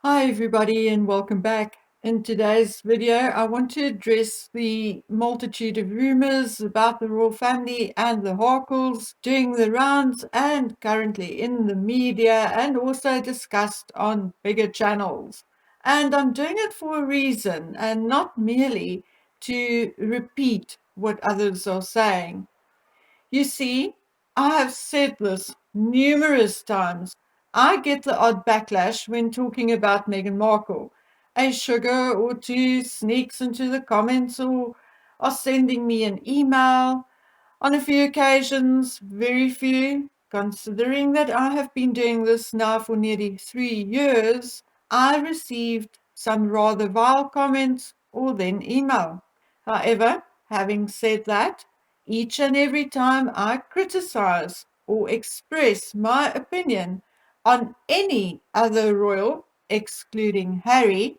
Hi everybody and welcome back. In today's video I want to address the multitude of rumors about the royal family and the Harkles doing the rounds and currently in the media and also discussed on bigger channels. And I'm doing it for a reason and not merely to repeat what others are saying. You see, I have said this numerous times. I get the odd backlash when talking about Meghan Markle. A sugar or two sneaks into the comments or are sending me an email. On a few occasions, very few, considering that I have been doing this now for nearly 3 years, I received some rather vile comments or then email. However, having said that, each and every time I criticize or express my opinion on any other royal, excluding Harry,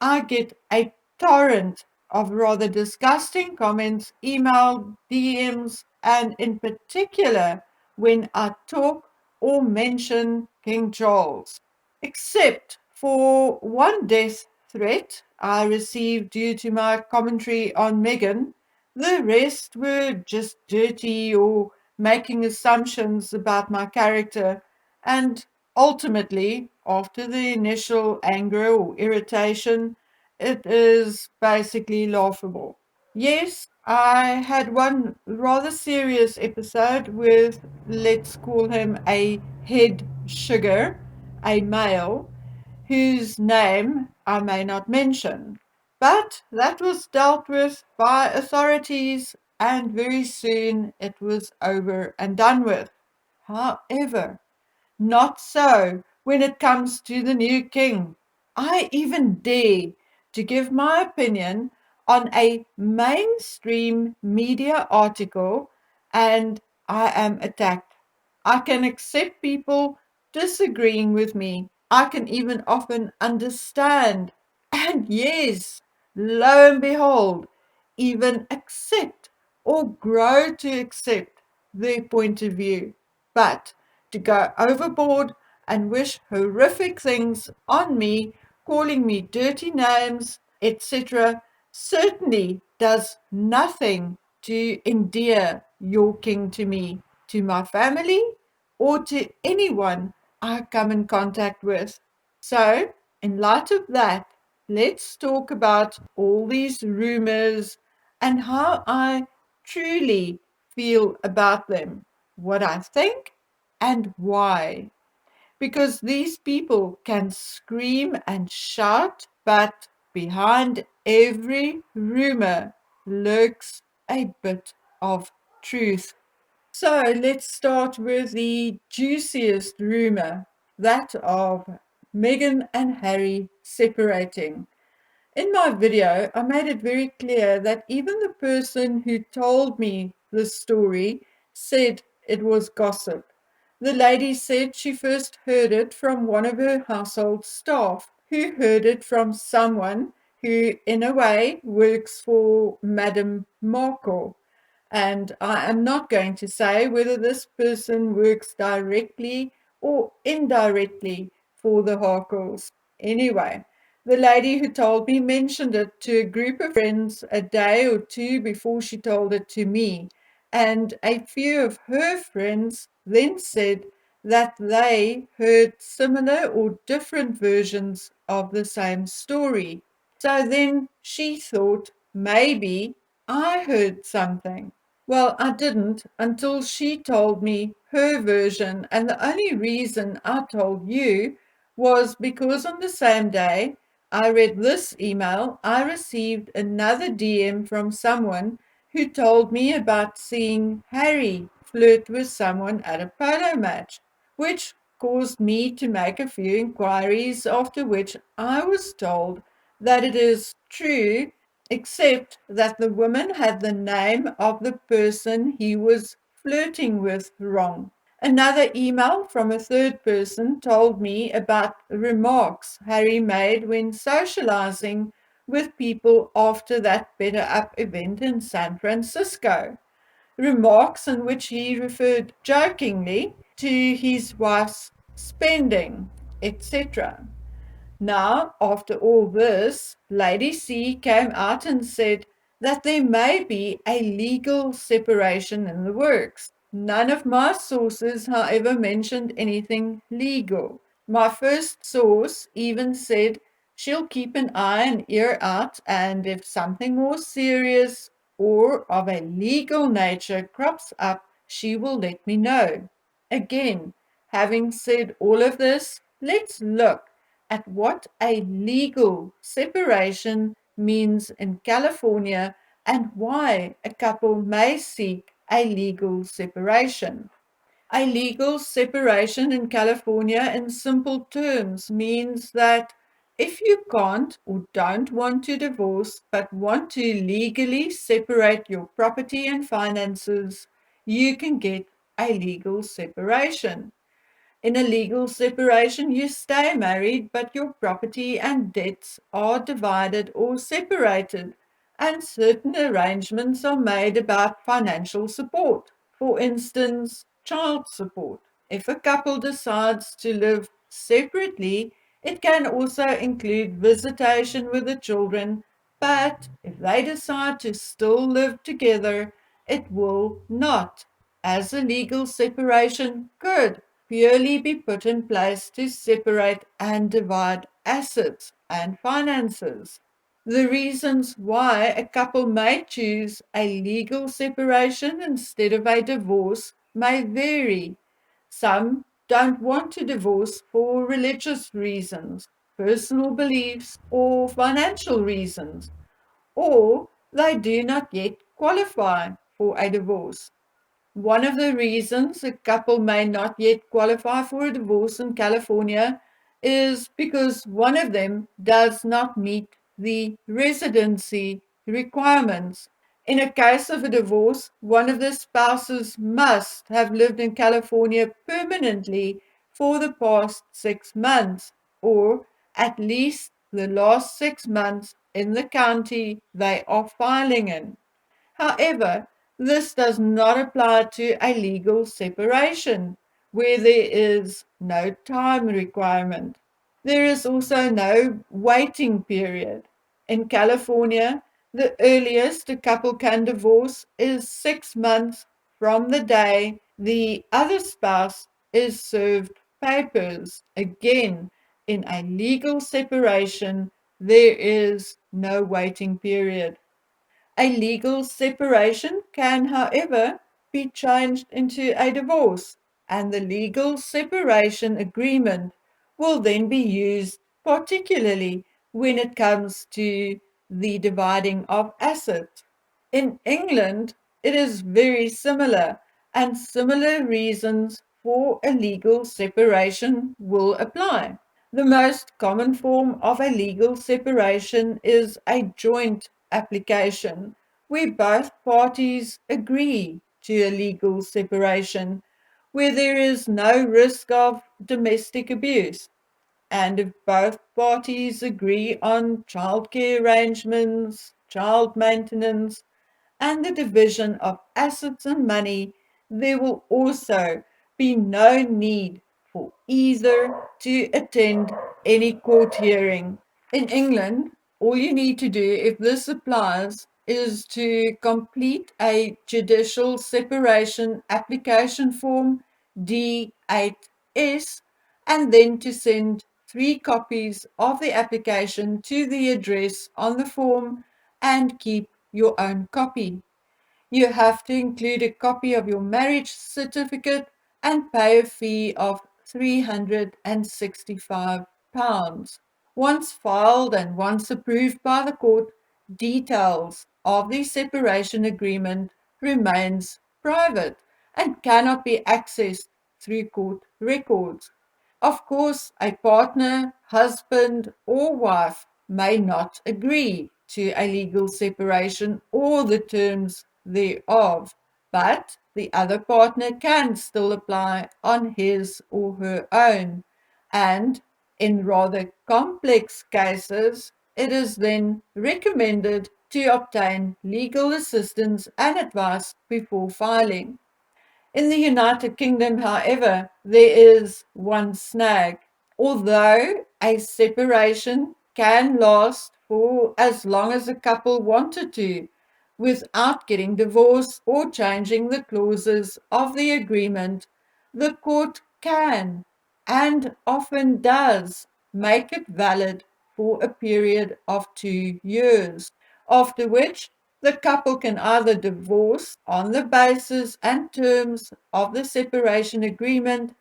I get a torrent of rather disgusting comments, email, DMs, and in particular when I talk or mention King Charles. Except for one death threat I received due to my commentary on Meghan, the rest were just dirty or making assumptions about my character, and ultimately, after the initial anger or irritation, it is basically laughable. Yes, I had one rather serious episode with, let's call him a head sugar, a male, whose name I may not mention. But that was dealt with by authorities, and very soon it was over and done with. However, not so when it comes to the new king. I even dare to give my opinion on a mainstream media article and I am attacked. I can accept people disagreeing with me. I can even often understand. And yes, lo and behold, even accept or grow to accept their point of view. But to go overboard and wish horrific things on me, calling me dirty names, etc., certainly does nothing to endear your king to me, to my family, or to anyone I come in contact with. So, in light of that, let's talk about all these rumors and how I truly feel about them, what I think and why. Because these people can scream and shout, but behind every rumor lurks a bit of truth. So let's start with the juiciest rumor, that of Meghan and Harry separating. In my video, I made it very clear that even the person who told me this story said it was gossip. The lady said she first heard it from one of her household staff, who heard it from someone who, in a way, works for Madame Markle. And I am not going to say whether this person works directly or indirectly for the Harkles. Anyway, the lady who told me mentioned it to a group of friends a day or two before she told it to me, and a few of her friends then said that they heard similar or different versions of the same story. So then she thought maybe I heard something. Well, I didn't until she told me her version, and the only reason I told you was because on the same day I read this email, I received another DM from someone who told me about seeing Harry flirt with someone at a polo match, which caused me to make a few inquiries, after which I was told that it is true, except that the woman had the name of the person he was flirting with wrong. Another email from a third person told me about remarks Harry made when socializing with people after that Better Up event in San Francisco. Remarks in which he referred jokingly to his wife's spending, etc. Now, after all this, Lady C came out and said that there may be a legal separation in the works. None of my sources, however, mentioned anything legal. My first source even said she'll keep an eye and ear out, and if something more serious or of a legal nature crops up, she will let me know. Again, having said all of this, let's look at what a legal separation means in California and why a couple may seek a legal separation. A legal separation in California, in simple terms, means that if you can't or don't want to divorce but want to legally separate your property and finances, you can get a legal separation. In a legal separation, you stay married, but your property and debts are divided or separated, and certain arrangements are made about financial support. For instance, child support. If a couple decides to live separately, it can also include visitation with the children, but if they decide to still live together, it will not, as a legal separation could purely be put in place to separate and divide assets and finances. The reasons why a couple may choose a legal separation instead of a divorce may vary. Some don't want to divorce for religious reasons, personal beliefs, or financial reasons, or they do not yet qualify for a divorce. One of the reasons a couple may not yet qualify for a divorce in California is because one of them does not meet the residency requirements. In a case of a divorce, one of the spouses must have lived in California permanently for the past 6 months, or at least the last 6 months in the county they are filing in. However, this does not apply to a legal separation, where there is no time requirement. There is also no waiting period. In California, the earliest a couple can divorce is 6 months from the day the other spouse is served papers. Again, in a legal separation, there is no waiting period. A legal separation can, however, be changed into a divorce, and the legal separation agreement will then be used, particularly when it comes to the dividing of assets. In England, it is very similar, and similar reasons for a legal separation will apply. The most common form of a legal separation is a joint application, where both parties agree to a legal separation, where there is no risk of domestic abuse, and if both parties agree on childcare arrangements, child maintenance, and the division of assets and money, there will also be no need for either to attend any court hearing. In England, all you need to do, if this applies, is to complete a judicial separation application form D8S and then to send 3 copies of the application to the address on the form and keep your own copy. You have to include a copy of your marriage certificate and pay a fee of £365. Once filed and once approved by the court, details of the separation agreement remains private and cannot be accessed through court records. Of course, a partner, husband, or wife may not agree to a legal separation or the terms thereof, but the other partner can still apply on his or her own, and in rather complex cases, it is then recommended to obtain legal assistance and advice before filing. In the United Kingdom, however, there is one snag. Although A separation can last for as long as the couple wanted to, without getting divorced or changing the clauses of the agreement. The court can, and often does, make it valid for a period of 2 years, after which the couple can either divorce on the basis and terms of the separation agreement,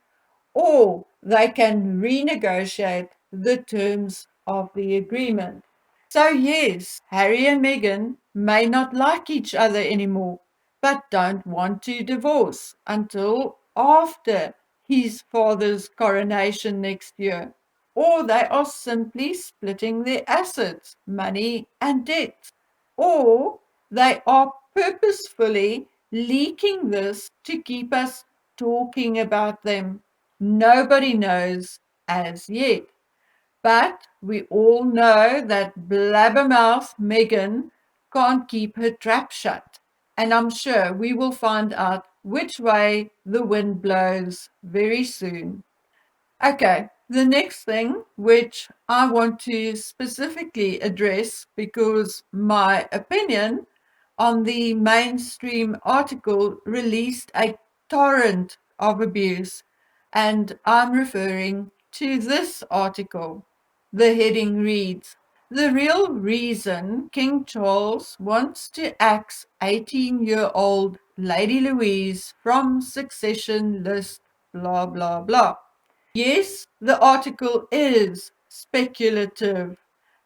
or they can renegotiate the terms of the agreement. So, yes, Harry and Meghan may not like each other anymore, but don't want to divorce until after his father's coronation next year. Or they are simply splitting their assets, money, and debt. Or they are purposefully leaking this to keep us talking about them. Nobody knows as yet. But we all know that blabbermouth Megan can't keep her trap shut. And I'm sure we will find out which way the wind blows very soon. Okay, the next thing which I want to specifically address, because my opinion on the mainstream article released a torrent of abuse, and I'm referring to this article. The heading reads, "The real reason King Charles wants to axe 18-year-old Lady Louise from succession list, blah, blah, blah." Yes, the article is speculative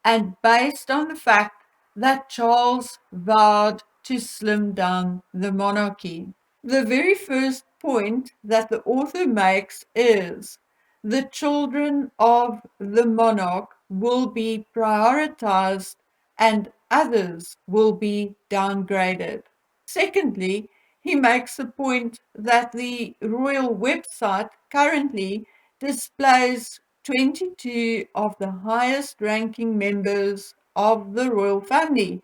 and based on the fact that Charles vowed to slim down the monarchy. The very first point that the author makes is the children of the monarch will be prioritized and others will be downgraded. Secondly, he makes the point that the royal website currently displays 22 of the highest ranking members of the royal family,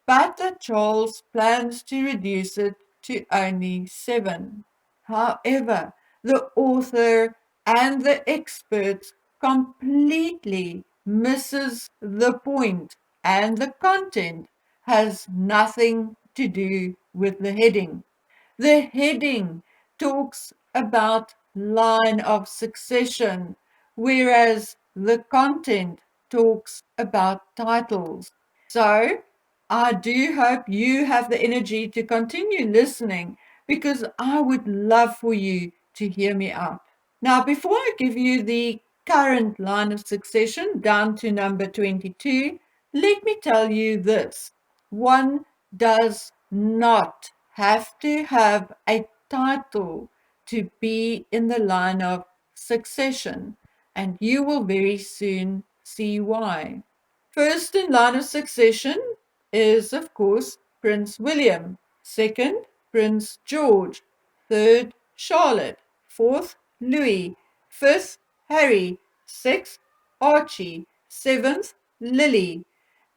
but that Charles plans to reduce it to only 7. However, the author and the experts completely misses the point, and the content has nothing to do with the heading. The heading talks about line of succession, whereas the content talks about titles. So, I do hope you have the energy to continue listening, because I would love for you to hear me out. Now, before I give you the current line of succession down to number 22, let me tell you this. One does not have to have a title to be in the line of succession, and you will very soon see why. First in line of succession is, of course, Prince William. Second, Prince George. Third, Charlotte. Fourth, Louis. Fifth, Harry. Sixth, Archie. Seventh, Lily.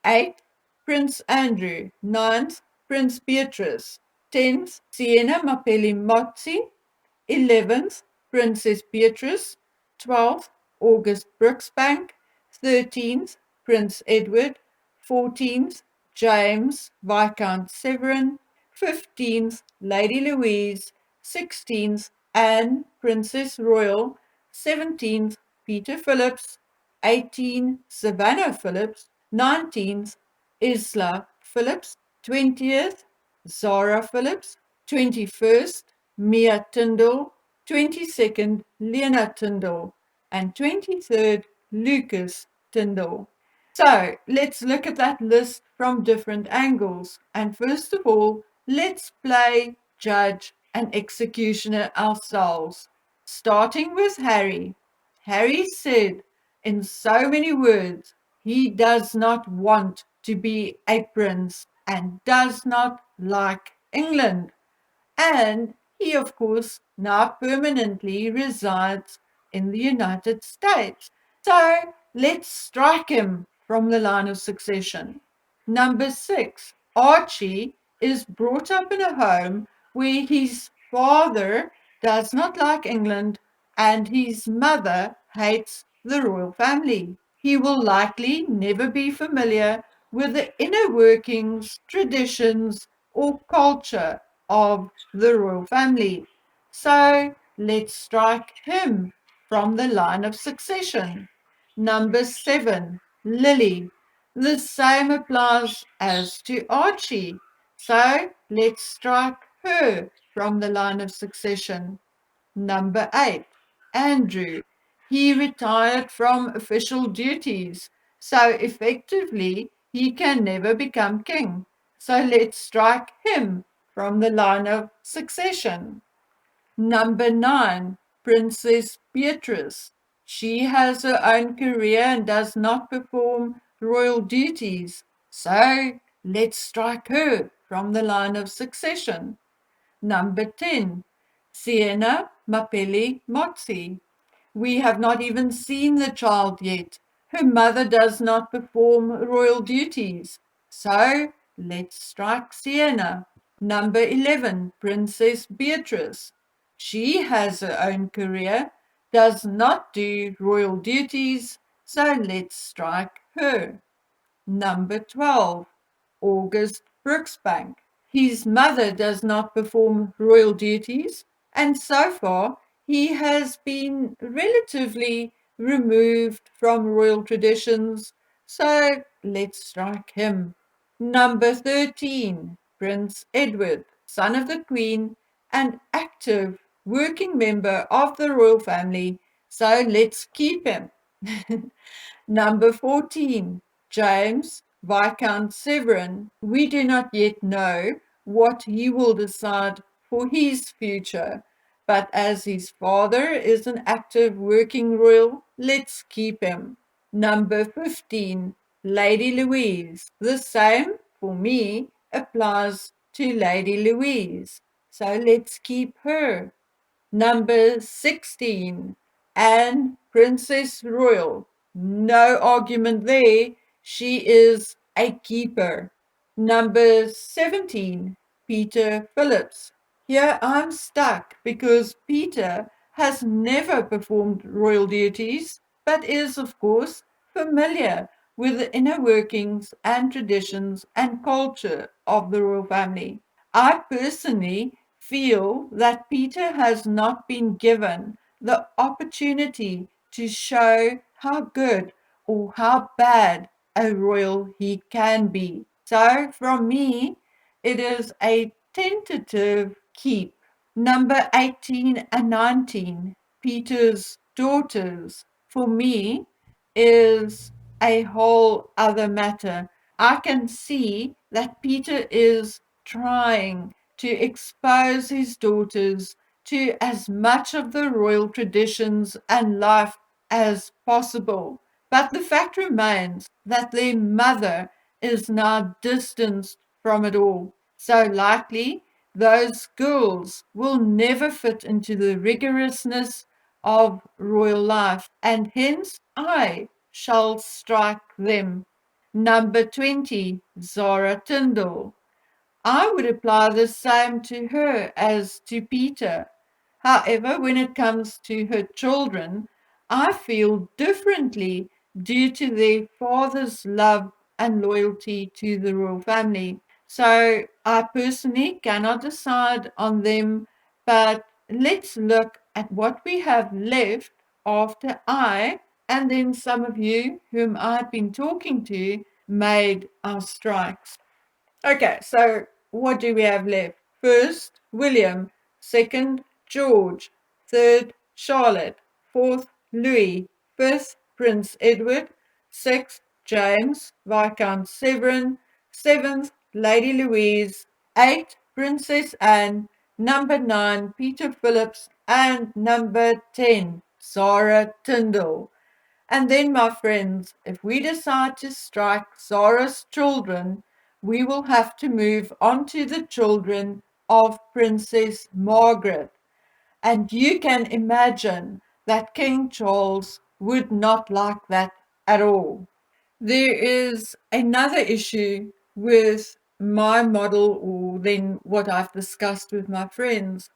Eighth, Prince Andrew. Ninth, Prince Beatrice. 10th, Sienna Mapelli Mozzi. 11th, Princess Beatrice. 12th, August Brooksbank. 13th, Prince Edward. 14th, James Viscount Severin. 15th, Lady Louise. 16th, Anne Princess Royal. 17th, Peter Phillips. 18th, Savannah Phillips. 19th, Isla Phillips. 20th, Zara Phillips. 21st, Mia Tyndall. 22nd, Lena Tyndall. And 23rd, Lucas Tyndall. So let's look at that list from different angles. And first of all, let's play judge and executioner ourselves. Starting with Harry. Harry said in so many words, he does not want to be a prince and does not like England. And he, of course, now permanently resides in the United States. So let's strike him from the line of succession. Number 6, Archie is brought up in a home where his father does not like England and his mother hates the royal family. He will likely never be familiar with the inner workings, traditions, or culture of the royal family. So let's strike him from the line of succession. Number 7, Lily. The same applies as to Archie. So let's strike her from the line of succession. Number 8, Andrew. He retired from official duties, so effectively he can never become king. So let's strike him from the line of succession. Number 9, Princess Beatrice. She has her own career and does not perform royal duties, so let's strike her from the line of succession. Number 10, Sienna Mapelli Mozzi. We have not even seen the child yet. Her mother does not perform royal duties. So let's strike Sienna. Number 11, Princess Beatrice. She has her own career, does not do royal duties, so let's strike her. Number 12, August Brooksbank. His mother does not perform royal duties, and so far he has been relatively removed from royal traditions, so let's strike him. Number 13, Prince Edward, son of the Queen, and active working member of the royal family, so let's keep him. Number 14, James Viscount Severin. We do not yet know what he will decide for his future, but as his father is an active working royal, let's keep him. Number 15, Lady Louise. The same, for me, applies to Lady Louise, so let's keep her. Number 16, Anne Princess Royal. No argument there. She is a keeper. Number 17, Peter Phillips. Here I'm stuck because Peter has never performed royal duties, but is, of course, familiar with the inner workings and traditions and culture of the royal family. I personally feel that Peter has not been given the opportunity to show how good or how bad a royal he can be. So, from me, it is a tentative keep. Number 18 and 19, Peter's daughters, for me, is a whole other matter. I can see that Peter is trying to expose his daughters to as much of the royal traditions and life as possible. But the fact remains that their mother is now distanced from it all. So likely those girls will never fit into the rigorousness of royal life, and hence I shall strike them. Number 20, Zara Tyndall. I would apply the same to her as to Peter. However, when it comes to her children, I feel differently due to their father's love and loyalty to the royal family. So I personally cannot decide on them, but let's look at what we have left after I and then some of you whom I've been talking to made our strikes. Okay, so what do we have left? First, William. Second, George. Third, Charlotte. Fourth, Louis. Fifth, Prince Edward. Sixth, James, Viscount Severin. Seventh, Lady Louise. Eight, Princess Anne. Number 9, Peter Phillips. And number 10, Zara Tyndall. And then, my friends, if we decide to strike Zara's children, we will have to move on to the children of Princess Margaret. And you can imagine that King Charles would not like that at all. There is another issue with my model, or then what I've discussed with my friends.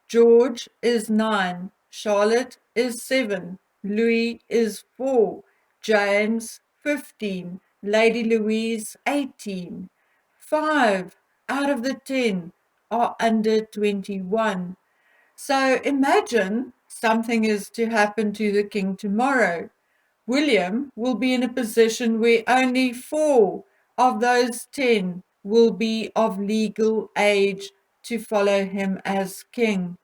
George is 9, Charlotte is 7, Louis is 4, James 15, Lady Louise 18. 5 out of the 10 are under 21. So imagine something is to happen to the king tomorrow. William will be in a position where only 4 of those 10 will be of legal age to follow him as king,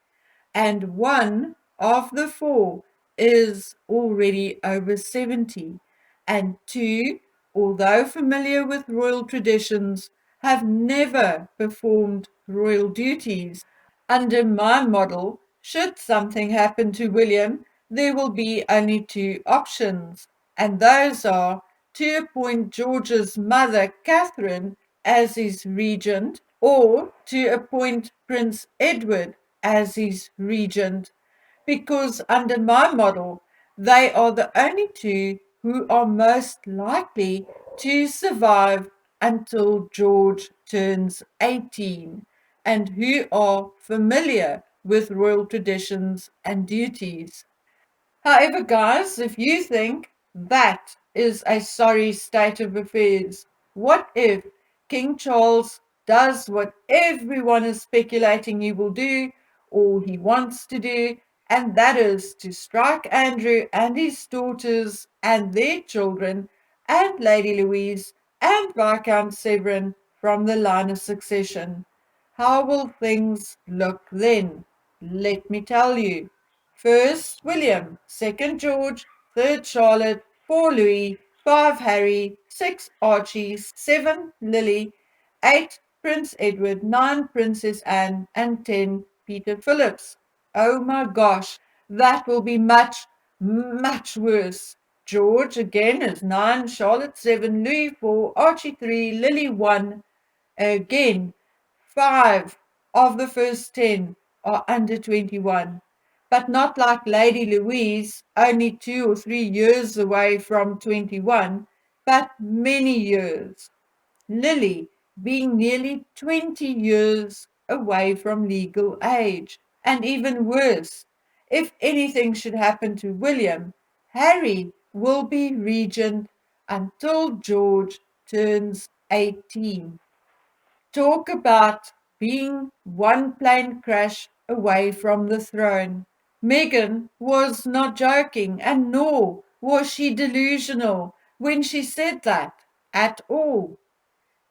and 1 of the 4 is already over 70, and 2, although familiar with royal traditions, have never performed royal duties. Under my model, should something happen to William, there will be only 2 options, and those are to appoint George's mother, Catherine, as his regent, or to appoint Prince Edward as his regent, because under my model, they are the only 2 who are most likely to survive until George turns 18 and who are familiar with royal traditions and duties. However, guys, if you think that is a sorry state of affairs, what if King Charles does what everyone is speculating he will do or he wants to do, and that is to strike Andrew and his daughters and their children and Lady Louise and Viscount Severin from the line of succession? How will things look then? Let me tell you. First William, second George, third Charlotte, 4 Louis, 5 Harry, 6 Archie, 7 Lily, 8 Prince Edward, 9 Princess Anne, and 10 Peter Phillips. Oh my gosh, that will be much, much worse. George again is 9, Charlotte 7, Louis 4, Archie 3, Lily 1. Again, 5 of the first 10 are under 21, but not like Lady Louise, only 2 or 3 years away from 21, but many years. Lily being nearly 20 years away from legal age, and even worse, if anything should happen to William, Harry will be regent until George turns 18. Talk about being one plane crash away from the throne. Meghan was not joking, and nor was she delusional when she said that at all.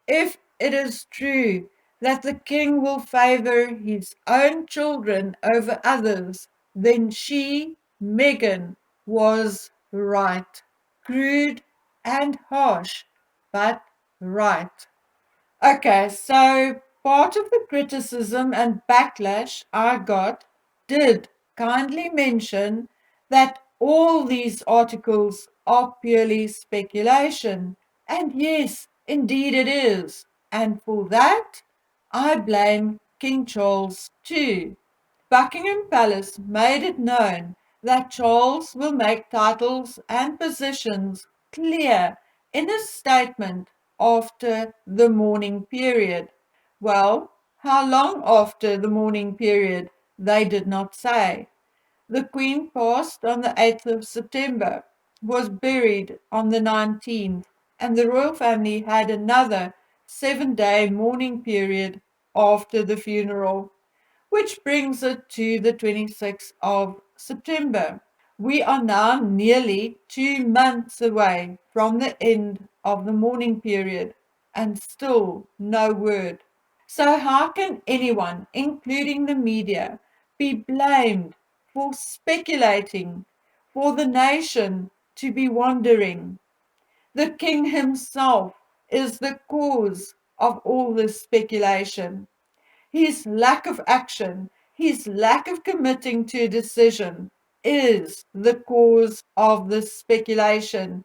If it is true that the king will favor his own children over others, then she, Meghan, was right. Crude and harsh, but right. Okay, so part of the criticism and backlash I got did kindly mention that all these articles are purely speculation. And yes, indeed it is. And for that, I blame King Charles too. Buckingham Palace made it known that Charles will make titles and positions clear in a statement after the mourning period. Well, how long after the mourning period, they did not say. The Queen passed on the 8th of September, was buried on the 19th, and the royal family had another 7-day mourning period after the funeral, which brings it to the 26th of September. We are now nearly 2 months away from the end of the mourning period, and still no word. So how can anyone, including the media, be blamed for speculating, for the nation to be wondering? The king himself is the cause of all this speculation. His lack of action, his lack of committing to a decision is the cause of this speculation.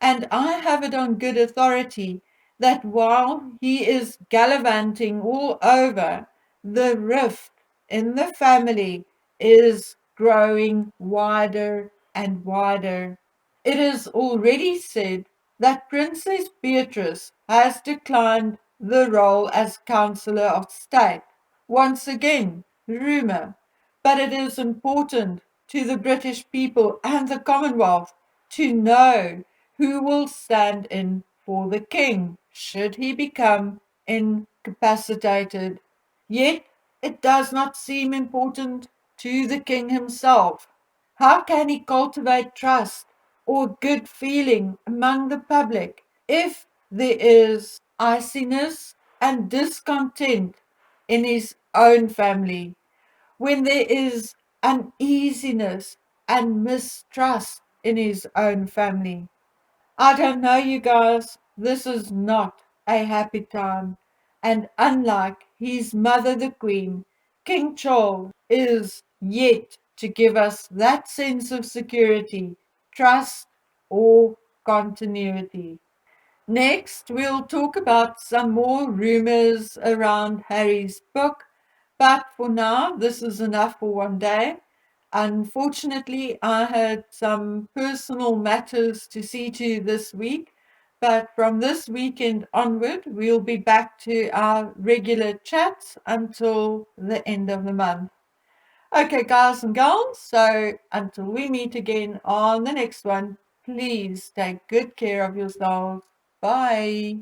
And I have it on good authority that while he is gallivanting all over, the rift in the family is growing wider and wider. It is already said that Princess Beatrice has declined the role as Counselor of State. Once again, rumor, but it is important to the British people and the Commonwealth to know who will stand in for the king should he become incapacitated. Yet it does not seem important to the king himself. How can he cultivate trust or good feeling among the public if there is iciness and discontent in his own family, when there is uneasiness and mistrust in his own family? I don't know, you guys. This is not a happy time. And unlike his mother, the Queen, King Charles is yet to give us that sense of security, trust, or continuity. Next, we'll talk about some more rumors around Harry's book, but for now, this is enough for one day. Unfortunately, I had some personal matters to see to this week, but from this weekend onward, we'll be back to our regular chats until the end of the month. Okay, guys and girls, so until we meet again on the next one, please take good care of yourselves. Bye.